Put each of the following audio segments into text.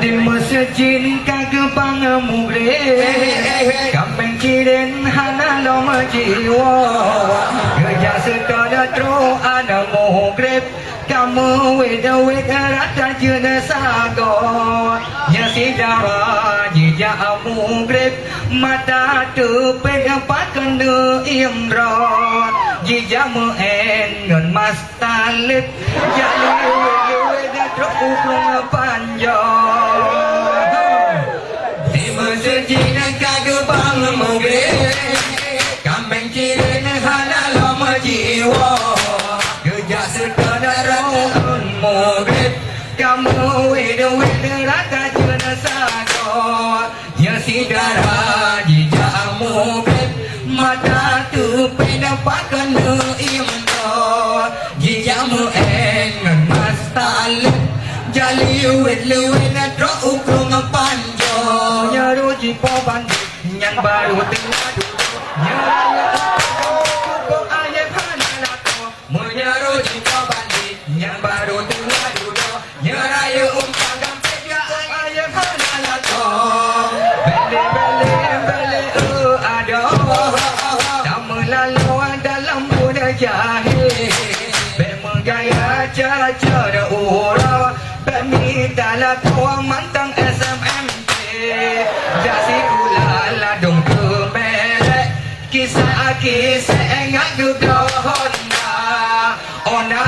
di masjid kagak pangamure kampeng kiren hana lo majiwa kerja sekadar tro ada mugrib kamu weda rata jena sago nyasi dawa jija mugrib mata teped pakan de imrod jija muen ngon mas talib jali weda tro ukrong panjo di masjid kagak pangamure kampeng kiren hana lo majiwa kerja sekadar mugrib kamu weda rata jena sago nyasi darah jija mugrib mata tu peda pakan de imro jija muen ngan mas talib jali wet tro ukrong panjo nyaru jipo bandit yang baru tengah duduk nyaraya kok ayat hanalato menyaru jipo bandit yang baru tengah duduk nyaraya pagam pega ayat hanalato bele ada tak melalu dalam budak jahil bermegaya cara urau bermintalah kau mantang SMMT jasi ulala dong kemelek kisah enggak juga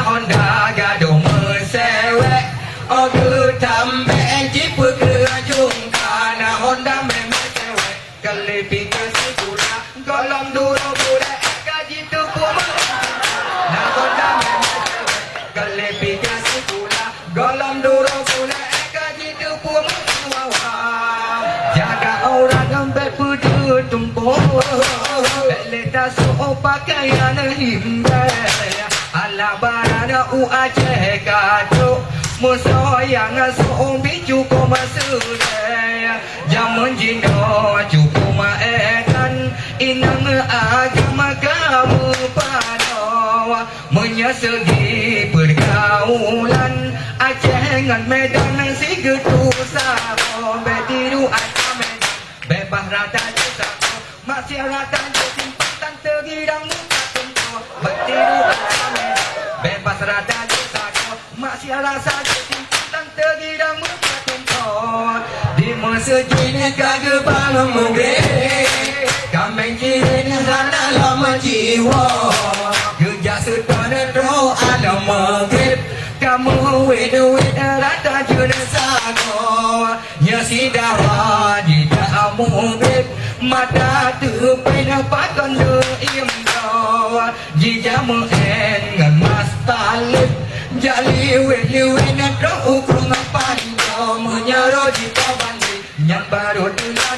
Honda gadong mesewek ogu tambe jipu kerajung kana Honda memesewek kelepi kesikula golong duro budak gaji tu kuma na Honda memesewek kelepi kesikula golong duro budak gaji tu kuma jaga orang gambar pudu tumpu beleta so pakaian himba ala barada u aceh kado musuh yang so biju ko masude jamun jino cukup maekan inang agama kamu pado menyesegi pergaulan Aceh dengan Medan si getu samo betiru aja Medan bebas rata desa masih rata simpatan tergirang muka tumpo betiru aja Medan bebas rata desa masih rasa simpatan tergirang muka tumpo di masjid kagak bangun mugrib kampeng kiren sana lama jiwa kerja sekadar tro ada maghrib kamu weda rata jena sago nyasi dawa jija mugrib mata tu pena pakan de imro jija muen ngan mas talib jali weda tro ukrong panjo menyaro jita bandit yang baru dulu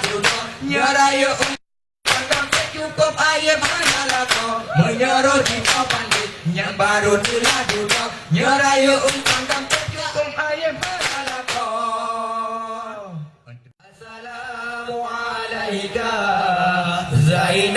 nyarayo cukup ayam hanalato menyaro jita bandit yang baru dulu nyarayo pagam